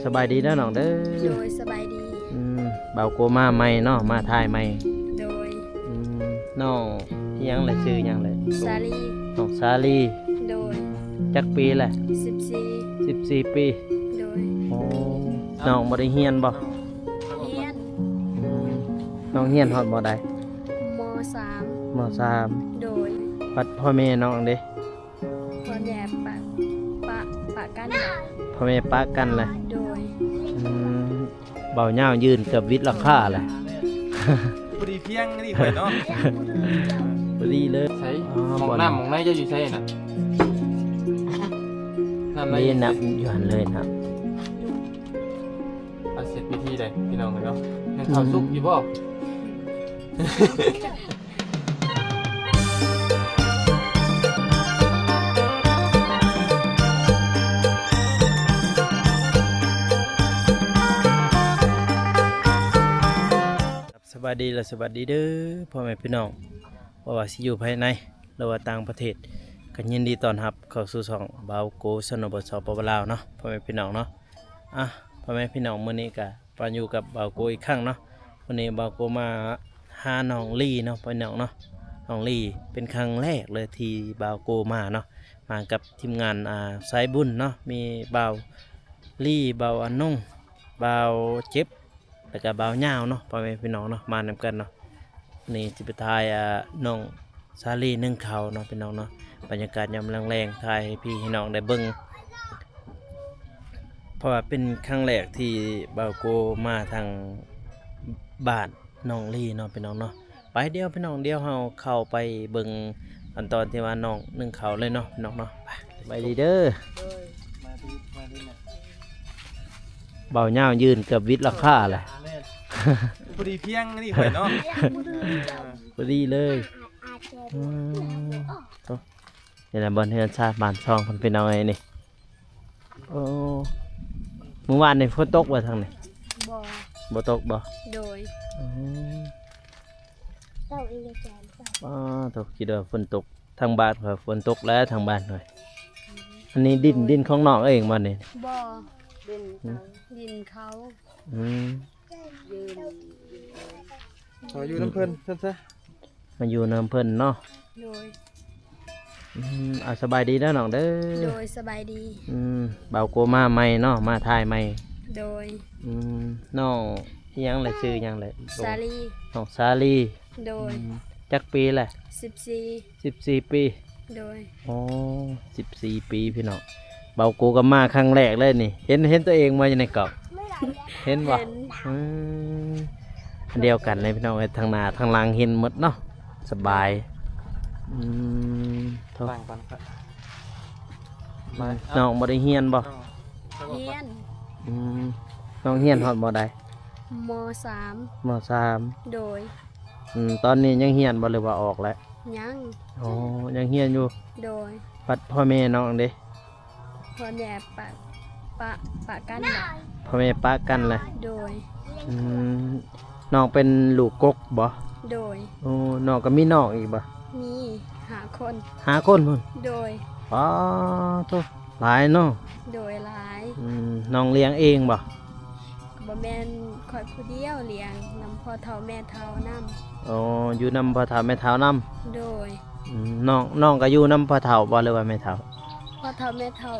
สบายดีเด้อน้องเด้อโดยสบายดีเบาโกมาใหม่เนาะมาถ่ายใหม่โดยน้องอิหยังแหละชื่ออิหยังแหละซาลีน้องซาลีโดยจักปีแหละ14ปีโดยโอ้น้องบ่ได้เรียนบ่เรียนน้องเรียนฮอดบ่ได้ม3โดยปัดพ่อแม่น้องเด้พ่อแม่ปะกันพ่อแม่ปะกันแหละโดยเบาเหย้ายืนเกือบวิทย์ราคาแหละพอดีเพียงนี่ข่อยเนาะพอดีเลยใช่มองน้ำมองในจะอยู่ใช่น่ะน้ำในนี่นับอยู่หันเลยนะเสร็จพิธีเลยพี่น้องเลยเนาะยังข้าวสุกอยู่บ่สวัสดีและสวัสดีเด้อพ่อแม่พี่น้องว่าสิอยู่ภายในหรือว่าต่างประเทศกันยินดีต้อนรับเข้าสู่ช่องเบาโกชนบทสปปลาวเนาะพ่อแม่พี่น้องเนาะพ่อแม่พี่น้องมื้อนี้ก็มาอยู่กับเบาโกอีกครั้งเนาะวันนี้เบาโกมาหาน้องลี่เนาะพี่น้องเนาะน้องลี่เป็นครั้งแรกเลยที่เบาโกมาเนาะมากับทีมงานสายบุญเนาะมีเบาลี่เบาอันนงเบาเจ็บแล้วก็เบาเหย้าเนาะพ่อแม่พี่น้องเนาะมานำกันเนาะนี่สิไปถ่ายน้องซาลีนึ่งข้าวเนาะพี่น้องเนาะบรรยากาศยามแรงๆถ่ายให้พี่ให้น้องได้เบิ่งเพราะว่าเป็นครั้งแรกที่เบาโกมาทางบ้านน้องลี่เนาะพี่น้องเนาะไปเดียวพี่น้องเดียวเฮาเข้าไปเบิ่งอันตอนที่ว่าน้องนึ่งข้าวเลยเนาะพี่น้องเนาะไปดีเด้อเบาเหย้ายืนเกือบวิทย์ราคาแหละพอดีเพียงนี่ข่อยเนาะพอดีเลยนี่แหละบนเฮือนชาติบ้านช่องคนเป็นเอาไงนี่โอ้เมื่อวานนี่ฝนตกว่าทางไหนบ่ตกบ่โดยตกคิดว่าฝนตกทางบ้านค่ะฝนตกแล้วทางบ้านหน่อยอันนี้ดินของน้องเองบ่นี่บ่ดินเขาขออยู่น้ำเพิ่นซะมาอยู่น้ำเพิ่นเนาะโดยสบายดีเด้อน้องเด้อโดยสบายดีเบาโกมาใหม่เนาะมาถ่ายใหม่โดยน้องอิหยังแหละชื่ออิหยังแหละซาลีน้องซาลีโดยจักปีแหละ14ปีโดย14ปีพี่น้องเบาโกก็มาครั้งแรกเลยนี่เห็นตัวเองมาอยู่ในกล่องเห็นบ่อันเดียวกันเลยพี่น้องทางหน้าทางหลังเห็นหมดเนาะสบายต่างกันครับน้องบ่ได้เรียนบ่เรียนน้องเรียนฮอดบ่ได้ม3โดยตอนนี้ยังเรียนบ่หรือว่าออกแล้วยังยังเรียนอยู่โดยปัดพ่อแม่น้องเด้พ่อแม่ปะกันพ่อแม่ปะกันเลยโดยน้องเป็นลูกกกบ่โดยน้องก็มีน้องอีกบ่มี5 คนพุ่นโดยโตหลายเนาะโดยหลายน้องเลี้ยงเองบ่แม่นคอยผู้เดียวเลี้ยงนำพ่อเฒ่าแม่เฒ่านำอยู่นำพ่อเฒ่าแม่เฒ่านำโดยน้องก็อยู่นำพ่อเฒ่าบ่หรือว่าแม่เฒ่าพ่อเฒ่าแม่เฒ่า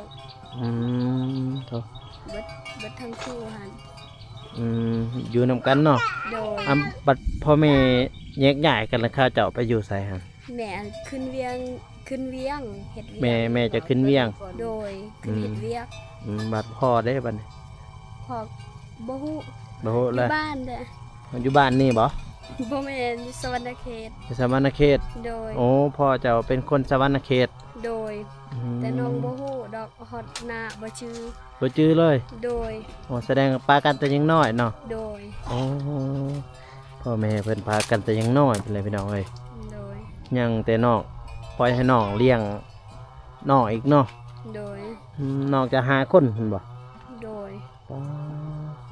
โตเบิดทั้งคู่หั่นอยู่นำกันเนาะโดยบัดพ่อแม่แยกย้ายกันแล้วข้าเจ้าไปอยู่ไสหั่นแม่ขึ้นเวียงเฮ็ดเวียงแม่จะขึ้นเวียงโดยขึ้นเฮ็ดเวียงบัดพ่อได้บัดนี้พ่อบ่ฮู้เลยบ้านเด้ออยู่บ้านนี่บ่แม่นสวรรณเขตสวรรณเขตโดยพ่อเจ้าเป็นคนสวรรณเขตโดยแต่น้องบ่ฮู้ดอกฮอดหน้าบ่ชื่อเลยโดยแสดงปากันแต่ยังน้อยเนาะโดยพ่อแม่เพิ่นพากันแต่ยังน้อยเป็นไรพี่น้องเอ้ยโดยยังแต่น้องปล่อยให้น้องเลี้ยงน้องอีกเนาะโดยน้องจะ5 คนเพิ่นบ่โดย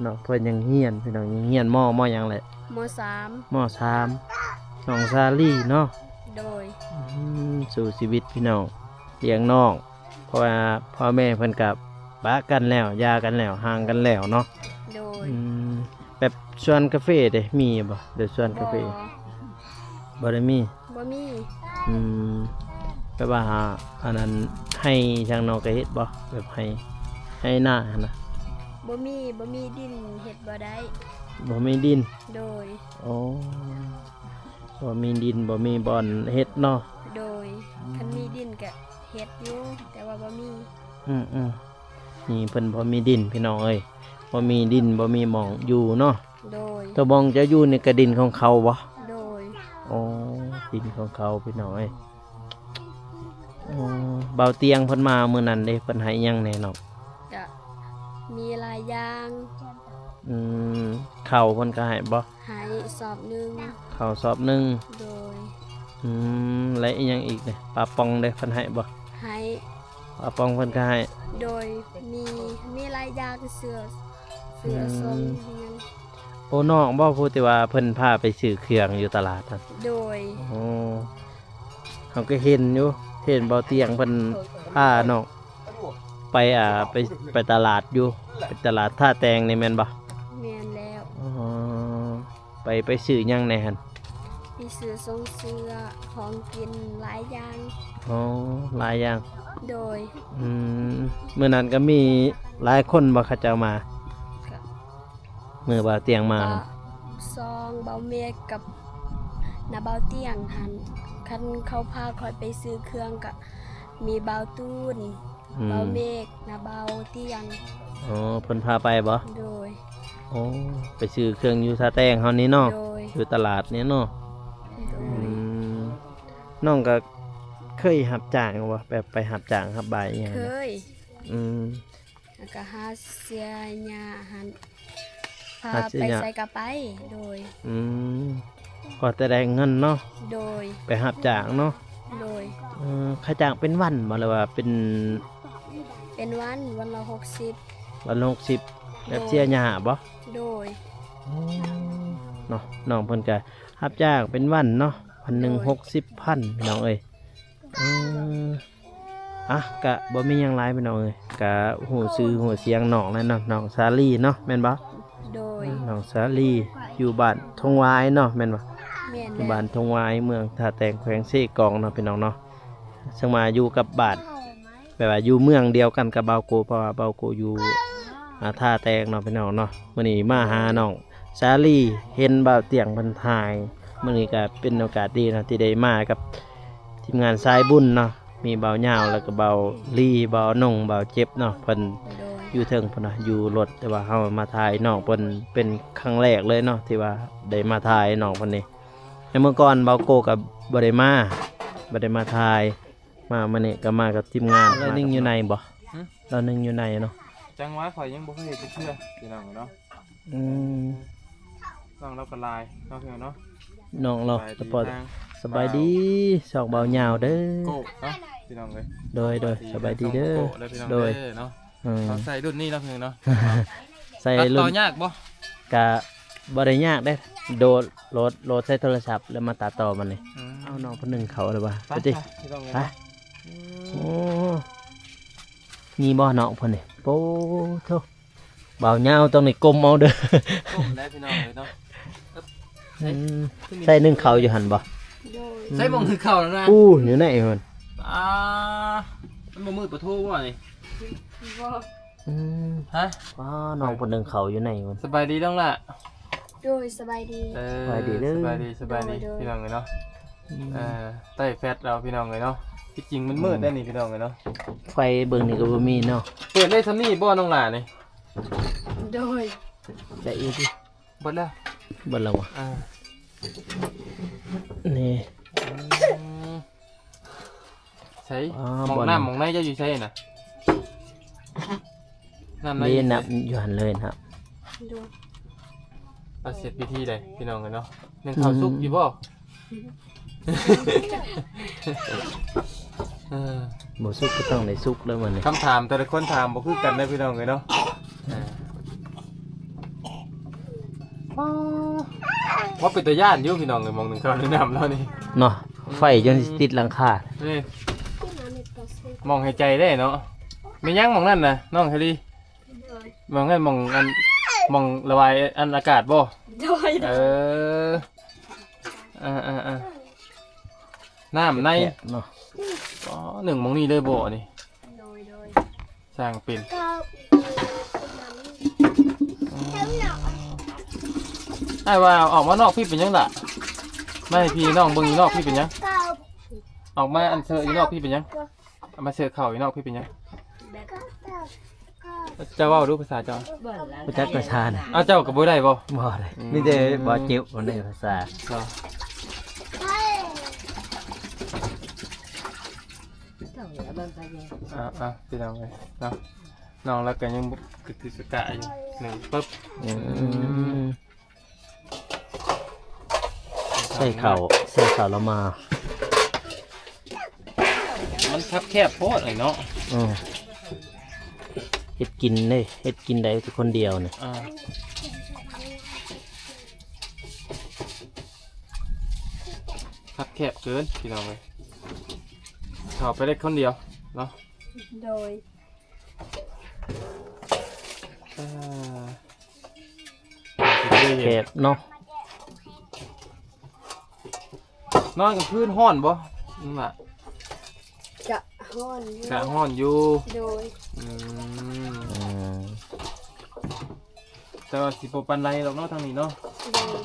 น้องเพิ่นยังเฮียนพี่น้องยังเฮียนมอหยังแหละม.3น้องซาลีเนาะโดยสู่ชีวิตพี่น้องเลี้ยงน้องเพราะว่าพ่อแม่เพิ่นกับ ปะกันแล้วยากันแล้วห่างกันแล้วเนาะ โดย แบบชวนกาแฟเด้มีบ่เดี๋ยวชวนกาแฟบ่ได้มี บ่มี อืมแปลว่าหาอันนั้นให้ทางนอกก็เฮ็ดบ่แบบให้หน้าหั่นนะ บ่มีดินเฮ็ดบ่ได้ บ่มีดิน โดย โอ้บ่มีดินบ่มีบ่อนเฮ็ดเนาะ โดยคันมีดินก็เฮ็ดอยู่แต่ว่าบ่มี นี่เพิ่นบ่มีดินพี่น้องเอ้ยบ่มีดินบ่มีหม้องอยู่เนาะ โดย ตัวบองจะอยู่ในกระดินของเขาบ่ โดย อ๋อดินของเขาพี่น้องเอ้ยอ๋อเบาเตียงเพิ่นมามื้อนั้นเด้เพิ่นให้หยังแหน่เนาะ ก็มีหลายอย่าง อืมข้าวเพิ่นก็ให้บ่ ให้สอบหนึง ข้าวสอบหนึง โดย และอีกอย่างอีกเนี่ยปลาปองได้เพิ่นให้บ่ ให้ ปลาปองเพิ่นก็ให้ โดยมีหลายอย่างเสื้อทรงอิหยัง โอ้น้องบ่พูดแต่ว่าเพิ่นพาไปซื้อเครื่องอยู่ตลาดนั่น โดย โอ้เฮาก็เห็นอยู่เห็นเบาเตียงเพิ่นพาน้องไปไปตลาดอยู่ไปตลาดท่าแตงนี่แม่นบ่ แม่นแล้ว อ๋อไปซื้อหยังแหน่หั่น มีเสื้อทรงเสื้อของกินหลายอย่าง อ๋อหลายอย่าง โดย มื้อนั้นก็มีหลายคนบ่เขาเจ้ามา ก็ มื้อเบาเตียงมา ก็ซองเบาเมฆกับนาเบาเตียงหันคันเขาพาคอยไปซื้อเครื่องก็มีเบาตูน อืม เบาเมฆนาเบาเตียง อ๋อเพิ่นพาไปบ่ โดย โอ้ไปซื้อเครื่องอยู่ท่าแตงเฮานี่เนาะ โดย อยู่ตลาดนี้เนาะ โดย น้องก็เคยหับจ้างบ่แบบไปหับจ้างหับใบอย่าง เค เงี้ย ย อืม แล้วก็หาเสียหญ้าหันพา หาเสีย ไป หญ้า ใส่กระไปโดย อืมก็จะได้เงินเนาะ โดย ไปหับจ้างเนาะ โดย ค่าจ้างเป็นวันบ่หรือว่าเป็น เป็นวันละ60 วันละ60แบบเสียหญ้าบ่ โดย เนาะน้องเพิ่นก็หับจ้างเป็นวันเนาะวันหนึง โดย 60,000พี่น้องเอ้ยอ่ะกะบ่มีหยังหลายพี่น้องเอ้ยกะหูชื่อหูเสียงน้องแล้วเนาะน้องสาลีเนาะแม่นบ่ โดย น้องสาลีอยู่บ้านทงวายเนาะแม่นบ่ แม่น อยู่ แล้ว บ้านทงวายเมืองท่าแตงแขวงเซกองเนาะพี่น้องเนาะซึ่งมาอยู่กับบ้านแบบว่าอยู่เมืองเดียวกันกับเบาโกเพราะว่าเบาโกอยู่ท่าแตงเนาะพี่น้องเนาะมื้อนี้มาหาน้องสาลีเห็นเบาเตียงเพิ่นถ่ายมื้อนี้ก็เป็นโอกาสดีเนาะที่ได้มากับทีมงานสายบุญเนาะมีเบาเหยาวแล้วก็เบาลีเบานงเบาเจ็บเนาะเพิ่น โดย อยู่เทิงพุ่นน่ะอยู่รถแต่ว่าเฮามาถ่ายน้องเพิ่นเป็นครั้งแรกเลยเนาะที่ว่าได้มาถ่ายน้องเพิ่นนี่ในเมื่อก่อนเบาโกกับบ่ได้มาถ่ายมามื้อนี้ก็มากับทีมงานแล้วนึงอยู่ในบ่เรานึงอยู่ในเนาะ จังหวะข่อยยังบ่เคยเห็นจักเทื่อพี่น้องเนาะ อืม น้องเราก็ลายเนาะเพิ่นเนาะ น้องเรา ไป สปอร์ต ทาง สบายดีสองเบาเหยาวเด้อ โก้เนาะพี่น้องเอ้ย โดยสบายดีเด้อ โก้เลยพี่น้อง โด เด้ ย อเนาะ อืม เราใส่รุ่นนี้เนาะเพิ่นเนาะ ใส่ ตัด รุ่ ต่อน ยากบ่ กะบ่ได้ยากเด้โหลดใส่โทรศัพท์แล้วมาตัดต่อมันนี่เอาน้องเพิ่นนึงเขาเลยว่าไปดิ พี่น้องเอ้ย ไป เนาะ โอ้มีบ่อน้องเพิ่นนี่โป้โธ่เบาเหยาวต้องนี่กลมเอาเด้อ โก้ได้พี่น้องเอ้ยเนาะ ใส่นึ่งเขาวอยู่หั่นบ่ โดย ใส่บ่งคือเข้าแล้วนะ อู้อยู่ไหนเพิ่น มันบ่มืดประตูบ่นี่ บ่ อืม ฮะ อ๋อน้องเพิ่นนึ่งเขาวอยู่ไหนเพิ่น สบายดีน้องล่ะ โดยสบายดี สบายดีเด้อ สบายดี โดย พี่น้องเอ้ยเนาะใต้แฟตเราพี่น้องเอ้ยเนาะที่จริงมันมืดได้นี่พี่น้องเอ้ยเนาะ ไฟเบิ่งนี่ก็บ่มีเนาะ เปิดได้ซำนี้บ่น้องล่ะนี่ โดย ได้อีกดิ เบิดแล้ว เบิ่งแล้ววะ อ่า นี่ ใช่ อ๋อ หมอง บ่อน น้ำหมองในจะอยู่ใช่น่ะน้ำใน นี่นับอยู่หั่นเลยนะครับ โดย เอาเสร็จพิธีเลยพี่น้องเอ้ยเนาะนึ่งข้าวสุกอยู่บ่เออ บ่สุกก็ต้องได้สุกแล้วมันนี่ คำถามแต่ละคนถามบ่คือกันนะพี่น้องเอ้ยเนาะว่าเป็นตาย่านอยู่พี่น้องเอ้ยมองหนึ่งข้าวแนะนำแล้วนี่ เนาะไฟจนสิติดหลังคา นี่มองให้ใจได้เนาะ ไม่ยั้งหมองนั่นนะน้องเฮลี่ โดย มองให้มองอันมองระบายอันอากาศบ่ โดย เออน้ำใน แกะเนาะ อ๋อหนึ่งมองนี่เลยบ่นี่ โดย สร้างเป็นไอ้ว่าออกมานอกพี่เป็นยังล่ะไม่ให้พี่น้องเบิ่งอยู่นอกพี่เป็นยังออกมาอันเซอร์อยู่นอกพี่เป็นยังเอามาเซอร์เข่าอยู่นอกพี่เป็นยัง แบบ เจ้าเว่าดูภาษาเจ้า บ่จักประชานะ อ้าวเจ้ากับบ่ได้บ่ บ่ได้มีแต่บ่จิ๋วบ่ได้ภาษา เหรอพี่น้องเลยเนาะน้องแล้วก็ยังกึกกะอยู่หนึ่งปึ๊บ อืมใส่ข้าวแล้วมา มันคับแคบโพดเลยเนาะ อืมเฮ็ดกินเด้เฮ็ดกินได้แต่คนเดียวเนี่ย คับแคบเกินพี่น้องเลยเข้าไปได้คนเดียวเนาะ โดย แคบเนาะ นอนกับพื้นห้อนบ่นั่นล่ะ กะฮ้อนอยู่ กะห้อนอยู่ โดย อืม อืม แต่ว่าสิบ่ปานไรหรอกเนาะทางนี้เนาะ โดย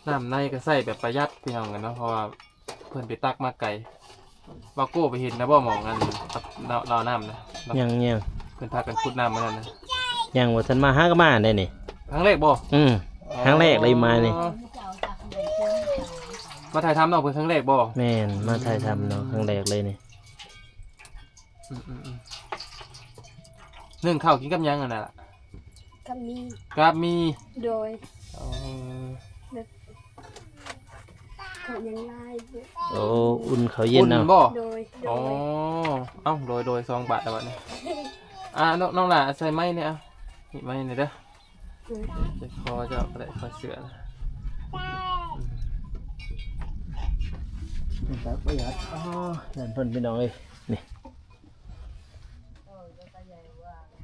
น้ำในก็ใส่แบบประหยัดพี่น้องกันเนาะเพราะว่าเพิ่นไปตักมาไกลบาโก้ไปเห็นนะบ่หมองอันเราน้ำนะ ยัง เพิ่นพากันขุดน้ำมานั่นนะ ยังบ่ทันมาหาก็มาได้นี่ ครั้งแรกบ่ ครั้งแรกเลยมานี่ มาถ่ายทำเนาะเพิ่นครั้งแรกบ่ แม่นมาถ่ายทำเนาะครั้งแรกเลยนี่ นึ่งข้าวกินกับหยังอันน่ะล่ะ ก็มี ครับมี โดย เอ่อ เขายังไล่อยู่ โอ้อุ่นเขาวเย็น อุ่น เนาะ บ่ โดย อ๋อเอ้าโดย2 บาทแล้วบัดนี้น้องล่ะใส่ไม้เนี่ยนี่ไม้นี่เด้อจะคอเจ้าก็ได้คอเสือนะ ครับประหยัดอ๋อนั่นเพิ่นพี่น้องเอ้ยนี่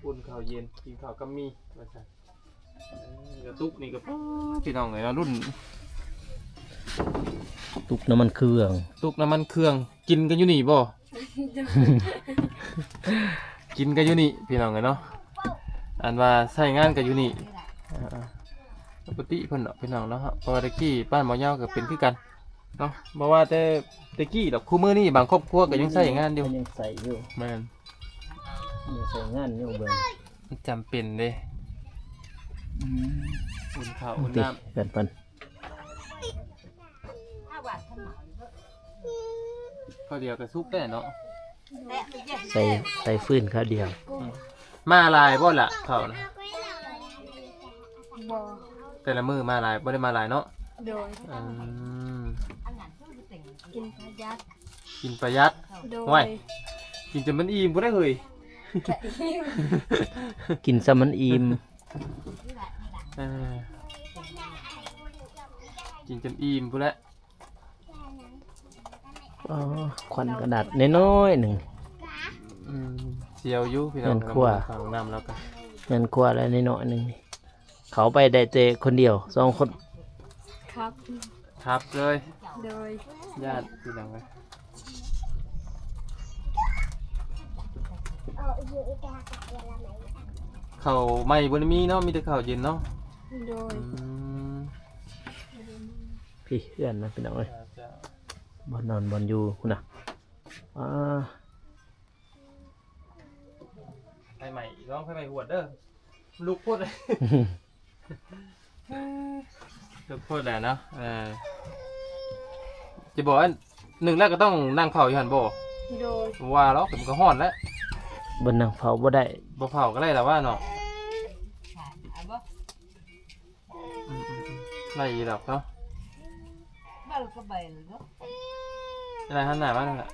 อุ่นข้าวเย็นกินข้าวกับมีว่าซั่นกระตุกนี่ก็พี่น้องเอ้ยเนาะรุ่น ตุกน้ำมันเครื่อง ตุกน้ำมันเครื่องกินกันอยู่นี่บ่ กินกันอยู่นี่พี่น้องเอ้ยเนาะอันว่าใช้งานกันอยู่นี่ปกติเพิ่นเนาะพี่น้องเนาะเพราะว่าตะกี้บ้านหมอยาวก็เป็นคือกันเนาะบ่ว่าแต่ตะกี้ดอกคู่มื้อนี้บางครอบครัวก็ยังใช้งานอยู่ ยังใส่อยู่ แม่น ยังใส่งานอยู่เบิ่ง มันจำเป็นเด้อุ่นข้าวอุ่น ติ น้ กันเพิ่น ำข้าวเดียวก็สุกได้เนาะ ใส่ฟืนข้าวเดียว มาลายบ่ล่ะข้าวนะ บ่ แต่ละมื้อมาลายบ่ได้มาลายเนาะ โดย อืม กินพยัด กินประหยัด โด ไว้ ย กินจนมันอิ่มบ่ได้เฮ้ย กะหิว กินซะมันอิ่ม เออกินจนอิ่มพุ่นแหละ อ๋อควันกระดาษน้อยๆหนึ่ง อืมเสียวอยู่พี่น้อง เงินคั่ว ฝั่งน้ำแล้วก็ เงินกว่าแล้วน้อยๆหนึ่งนี่เขาไปได้แต่คนเดียว2 คน ครับ ครับเลย โดย ญาติพี่น้องเลยข้าวใหม่บ่ได้มีเนาะมีแต่ข้าวเย็นเนาะ โดย อืม พี่เพื่อนนะพี่น้องเอ้ยบอนนอนบอนอยู่คุณน่ะอ่า ไฟใหม่ร้องไฟใหม่หวดเด้อลูกพูดเลย ลูกพูดแหละเนาะจะบอกว่าหนึ่งแรกก็ต้องนั่งเผาอยู่หันบ่ โดย ว่าแล้วผมก็ฮ้อนแล้ว บนนางเผาบ่ได้ บ่เผาก็ได้แต่ว่าเนาะไล่อีดอกเนาะอะไรท่านไหนบ้างน่ะ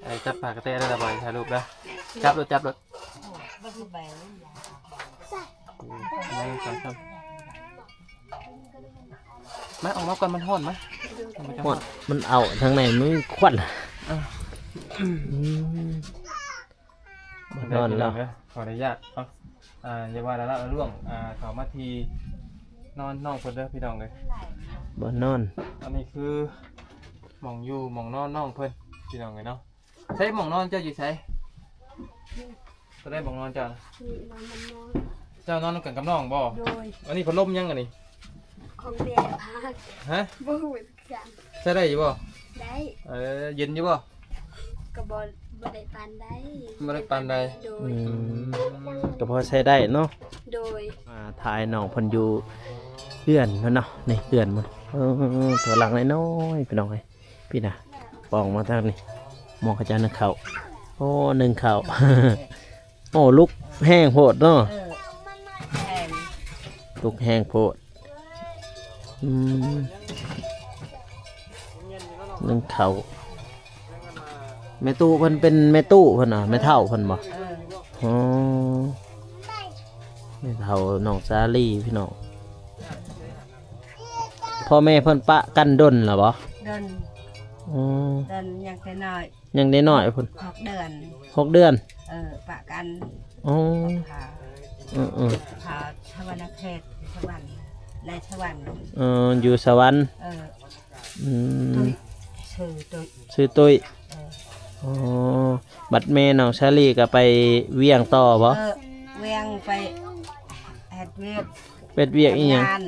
ไอ้จับปากกระเตะได้ระบายถ่ายรูปนะจับรถมาออกมาก่อนมันฮ้อนไหม หมดมันเอาทางไหนไม่ควัน อ่ะ อืมบ่นอนแล้ว ขออนุญาตเอาอย่าว่าแล้วละล่วงเขามาทีนอนน้องเพิ่นเด้อพี่น้องเลย บ่นอน อันนี้คือหม่องอยู่หม่องนอนน้องเพิ่นพี่น้องเลยเนาะใช้หม่องนอนเจ้าอยู่ใช้จะได้หม่องนอนเจ้านะ นี่นอนมันนอน เจ้านอนนำกันกับน้องบ่ โดย อันนี้พัดลมยังอันนี้ ของแม่พาก ฮะ บ่ฮู้กัน ใช้ได้อยู่บ่ ได้ เย็นอยู่บ่ ก็บ่ได้ปานใด บ่ได้ปานใด โด อื ย มก็พอใช้ได้เนาะ โดย ถ่ายน้องเพิ่นอยู่เพื่อนเนาะนี่เพื่อนมันตัวหลังน้อยๆพี่น้องเอ้ยพี่น่ะปองมาทางนี้มองเขาจะนึกเข้าโอ้นึงเข้า โอ้ลุกแห้งโพดเนาะ แทน ลุกแห้งโพดอืมนึงเข้าแม่ตู้เพิ่นเป็นแม่ตู้เพิ่นน่ะแม่เฒ่าเพิ่นบ่อ๋อแม่เฒ่าน้องซาลีพี่น้องพ่อแม่เพิ่นปะกันดนเหรอบ่ เดิน อ๋อ เดินยังแต่น้อย ยังได้น้อยเพิ่น 6 เดือน 6 เดือน ปะกัน อ๋อ พา อือ พาชวนาเขตชวันในชวัน อยู่สวรรค์ อืม ตุ้ยชื่อตุ้ย ชื่อตุ้ย เออ อ๋อบัดแม่น้องชาลีก็ไปเวียงต่อบ่ เวียงไปเฮ็ดเวียก เป็ดเวียกอีหยัง งาน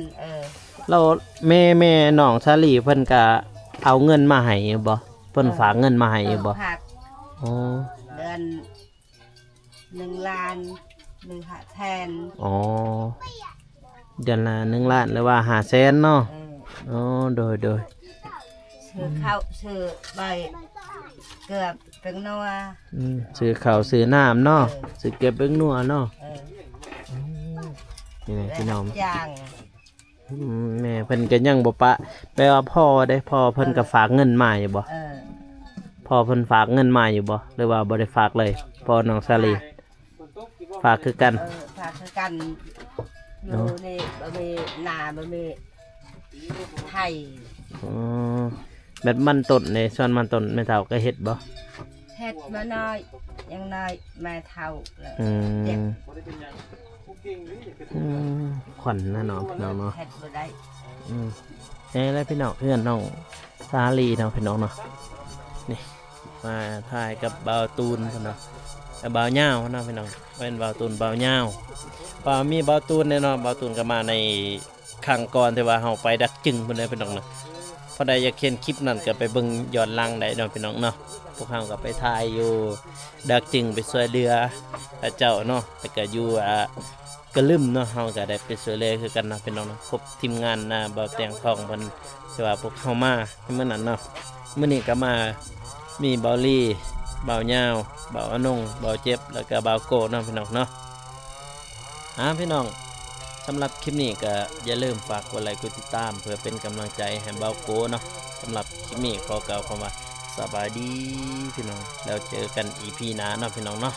เราแม่น้องชาลีเพิ่นก็เอาเงินมาให้อยู่บ่เพิ่นฝากเงินมาให้อยู่บ่ ผัก อ๋อ เดือน1 ล้านหรือ5แสน อ๋อเดือนละ1 ล้านหรือว่า500,000เนาะ อ๋อโดย ซื้อข้าวซื้อใบเกือบเป็นนัว ซื้อข้าวซื้อน้ำเนาะซื้อเก็บเบิ่งนัวเนาะ นี่แหละพี่น้อง อย่าง แม่เพิ่นก็ยังบ่ปะแปลว่าพ่อได้พ่อเพิ่นก็ฝากเงินมาอยู่บ่พ่อเพิ่นฝากเงินมาอยู่บ่หรือว่าบ่ได้ฝากเลยพ่อน้องซาลีฝากคือกัน ฝากคือกันอยู่ในบะหมี่นาบะหมี่ไทย อ๋อแบบมันต้นในส่วนมันต้นแม่เฒ่าก็เฮ็ดบ่ เฮ็ดมาน้อยยังน้อยแม่เฒ่าเลย อื เจ็บ มขวัญนะน้องพี่น้องเนาะ เฮ็ดบ่ได้ แล้วพี่น้องเพื่อนน้องซาลีเนาะพี่น้องเนาะนี่มาถ่ายกับบ่าวตูนพุ่นเนาะกับบ่าวเหย้าเนาะพี่น้องเป็นบ่าวตูนบ่าวเหย้ามีบ่าวตูนแน่เนาะบ่าวตูนก็มาในครั้งก่อนที่ว่าเฮาไปดักจึงพุ่นเด้อพี่น้องเนาะพอได้อยากเห็นคลิปนั้นก็ไปเบิ่งย้อนหลังได้เนาะพี่น้องเนาะพวกเฮาก็ไปถ่ายอยู่ดักจึงไปช่วยเรือพระเจ้าเนาะแล้วก็อยู่กระลืมเนาะเฮาก็ได้ไปช่วยเหลือคือกันเนาะพี่น้องเนาะครบทีมงานบ่าวแตงทองเพิ่นที่ว่าพวกเฮามาในมื้อนั้นเนาะมื้อนี้ก็มามีบ่าวลี่บ่าวเหย้าบ่าวอนงบ่าวเจ็บแล้วก็บ่าวโกเนาะพี่น้องเนาะพี่น้องสำหรับคลิปนี้ก็อย่าลืมฝากกดไลค์กดติดตามเพื่อเป็นกำลังใจให้บ่าวโกเนาะสำหรับคลิปนี้ขอกล่าวคำว่าสบายดีพี่น้องแล้วเจอกัน EP หน้าเนาะพี่น้องเนาะ